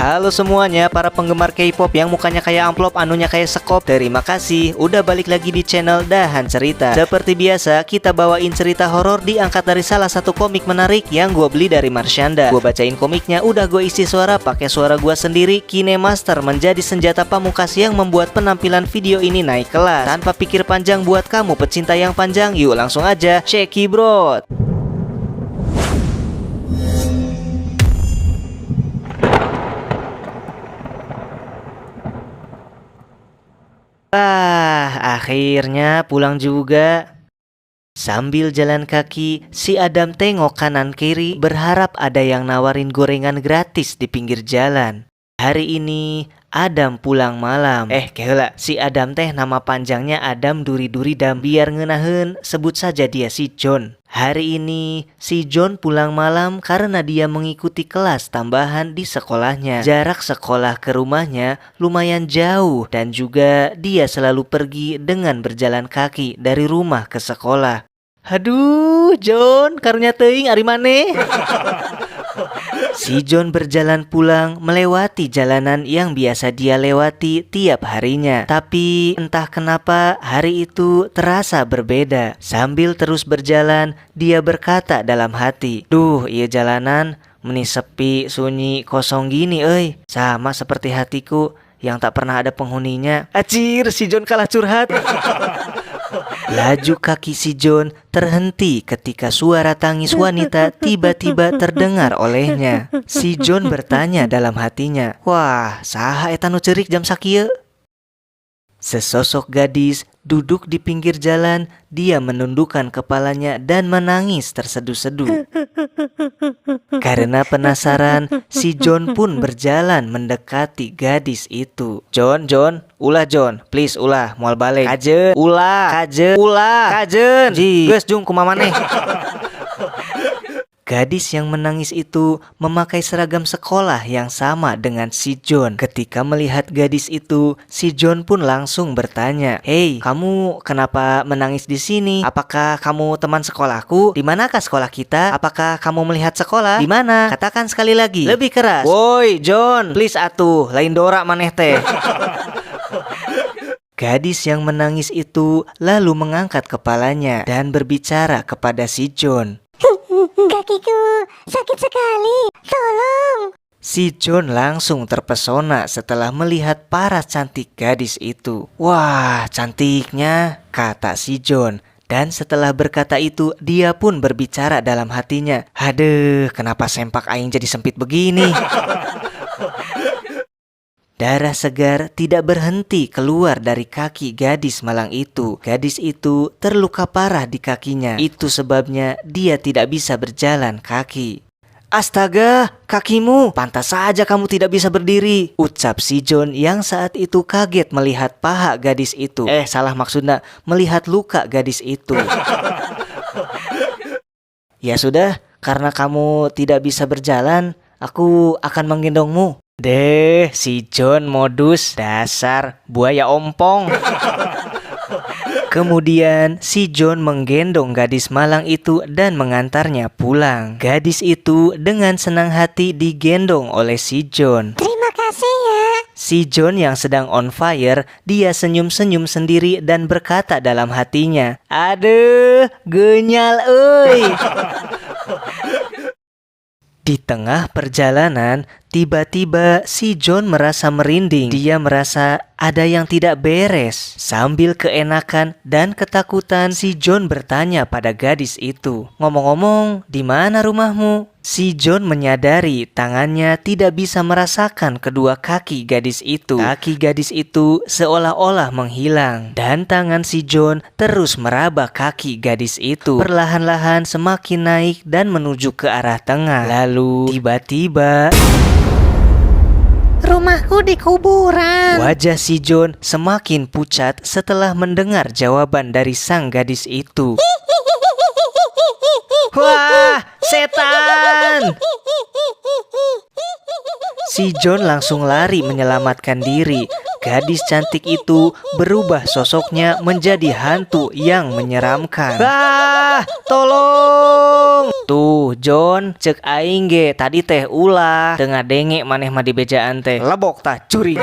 Halo semuanya para penggemar K-pop yang mukanya kayak amplop, anunya kayak sekop. Terima kasih udah balik lagi di channel Dahan Cerita. Seperti biasa kita bawain cerita horor diangkat dari salah satu komik menarik yang gue beli dari Marshanda. Gue bacain komiknya, udah gue isi suara pakai suara gue sendiri. KineMaster menjadi senjata pamungkas yang membuat penampilan video ini naik kelas. Tanpa pikir panjang buat kamu pecinta yang panjang, yuk langsung aja checky bro. Akhirnya pulang juga. Sambil jalan kaki, si Adam tengok kanan kiri berharap ada yang nawarin gorengan gratis di pinggir jalan. Hari ini Adam pulang malam. Keheula, si Adam teh nama panjangnya Adam Duri-Duri Dam. Biar ngeunaheun, sebut saja dia si John. Hari ini si John pulang malam karena dia mengikuti kelas tambahan di sekolahnya. Jarak sekolah ke rumahnya lumayan jauh dan juga dia selalu pergi dengan berjalan kaki dari rumah ke sekolah. Haduh, John, karunya teuing ari maneh. Si John berjalan pulang melewati jalanan yang biasa dia lewati tiap harinya. Tapi entah kenapa hari itu terasa berbeda. Sambil terus berjalan, dia berkata dalam hati, "Duh, iya jalanan meni sepi, sunyi, kosong gini euy. Sama seperti hatiku yang tak pernah ada penghuninya." Acir, si John kalah curhat. Laju kaki si John terhenti ketika suara tangis wanita tiba-tiba terdengar olehnya. Si John bertanya dalam hatinya, "Wah, saha eta nu ceurik jam sakieu?" Sesosok gadis duduk di pinggir jalan. Dia menundukkan kepalanya dan menangis terseduh-seduh. Karena penasaran, si John pun berjalan mendekati gadis itu. John, ulah John, please ulah, moal balik. Kajeun, ulah, kajeun. Geus jung kumaha maneh. Gadis yang menangis itu memakai seragam sekolah yang sama dengan si John. Ketika melihat gadis itu, si John pun langsung bertanya, "Hei, kamu kenapa menangis di sini? Apakah kamu teman sekolahku? Di manakah sekolah kita? Apakah kamu melihat sekolah? Di mana? Katakan sekali lagi, lebih keras." "Woi, John, please atuh, lain Dora maneh teh." Gadis yang menangis itu lalu mengangkat kepalanya dan berbicara kepada si John. "Kakiku sakit sekali, tolong." Si John langsung terpesona setelah melihat paras cantik gadis itu. "Wah, cantiknya," kata si John. Dan setelah berkata itu, dia pun berbicara dalam hatinya, "Haduh, kenapa sempak aing jadi sempit begini?" Darah segar tidak berhenti keluar dari kaki gadis malang itu. Gadis itu terluka parah di kakinya. Itu sebabnya dia tidak bisa berjalan kaki. "Astaga, kakimu, pantas saja kamu tidak bisa berdiri," ucap si John yang saat itu kaget melihat paha gadis itu. Salah maksudnya, melihat luka gadis itu. "Ya sudah, karena kamu tidak bisa berjalan, aku akan menggendongmu." Deh, si John modus, dasar buaya ompong. Kemudian si John menggendong gadis malang itu dan mengantarnya pulang. Gadis itu dengan senang hati digendong oleh si John. "Terima kasih ya." Si John yang sedang on fire, dia senyum-senyum sendiri dan berkata dalam hatinya, "Aduh, genyal euy." Di tengah perjalanan, tiba-tiba si John merasa merinding. Dia merasa ada yang tidak beres. Sambil keenakan dan ketakutan, si John bertanya pada gadis itu, "Ngomong-ngomong, di mana rumahmu?" Si John menyadari tangannya tidak bisa merasakan kedua kaki gadis itu. Kaki gadis itu seolah-olah menghilang. Dan tangan si John terus meraba kaki gadis itu. Perlahan-lahan semakin naik dan menuju ke arah tengah. Lalu tiba-tiba "Rumahku di kuburan." wajah si John semakin pucat setelah mendengar jawaban dari sang gadis itu. "Wah, setan!" Si John langsung lari menyelamatkan diri. gadis cantik itu berubah sosoknya menjadi hantu yang menyeramkan. Ah, tolong! Tuh, John, cek aing ge tadi teh ulah tengah denge maneh mah di bejaan teh. Lebok tah curi.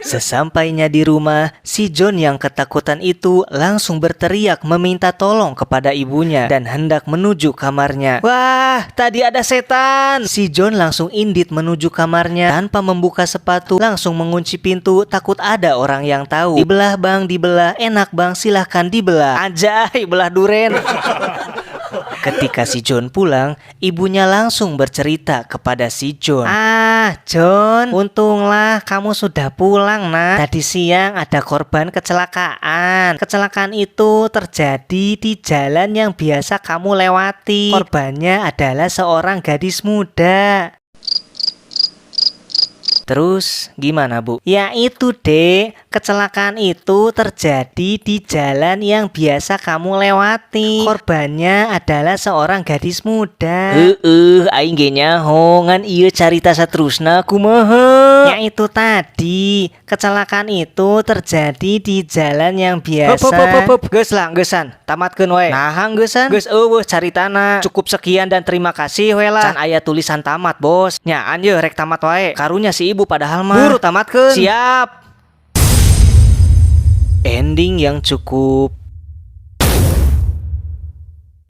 Sesampainya di rumah, si John yang ketakutan itu langsung berteriak meminta tolong kepada ibunya dan hendak menuju kamarnya. Wah, tadi ada setan! Si John langsung indit menuju kamarnya tanpa membuka sepatu, langsung mengunci pintu takut ada orang yang tahu. Dibelah bang, dibelah, enak bang, silahkan dibelah. Anjay, belah duren. Ketika si John pulang, ibunya langsung bercerita kepada si John. Ah, John, untunglah kamu sudah pulang, nak. Tadi siang ada korban kecelakaan. Kecelakaan itu terjadi di jalan yang biasa kamu lewati. Korbannya adalah seorang gadis muda. Terus gimana, Bu? Ya itu, Dek. Kecelakaan itu terjadi di jalan yang biasa kamu lewati. Korbannya adalah seorang gadis muda. Aing ge nyaho ngan ieu carita saterusna kumaha? Ya itu tadi. Kecelakaan itu terjadi di jalan yang biasa. Geus lah, geusan. Tamatkeun we. Nah, geusan. Geus eueuh caritana. Cukup sekian dan terima kasih we lah. Can aya tulisan tamat, Bos. Nyaan ye rek tamat wae. Karunya si ibu padahal mah. Buru tamatkeun. Siap. Ending yang cukup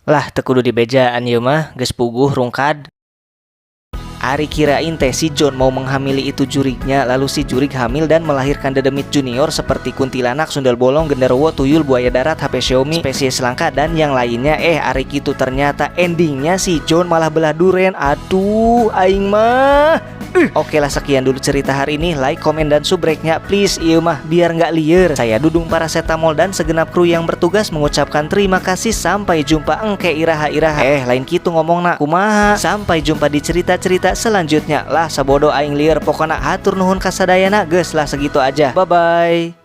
lah teu kudu dibejaan ieu mah geus puguh rungkad. Ari kirain teh si John mau menghamili itu jurignya, lalu si jurig hamil dan melahirkan dedemit junior seperti kuntilanak, sundel bolong, genderuwo, tuyul, buaya darat, HP Xiaomi, spesies langka dan yang lainnya. Ari kitu ternyata endingnya si John malah belah duren. Aduh, aing mah. Oke lah, sekian dulu cerita hari ini. Like, komen, dan subrek-nya please ieu mah biar nggak liar. Saya Dudung Paracetamol dan segenap kru yang bertugas mengucapkan terima kasih. Sampai jumpa engke iraha-iraha. Lain kitu ngomongna kumaha. Sampai jumpa di cerita-cerita selanjutnya. Lah sabodo aing liar pokona hatur nuhun kasadayana. Geus lah segitu aja. Bye bye.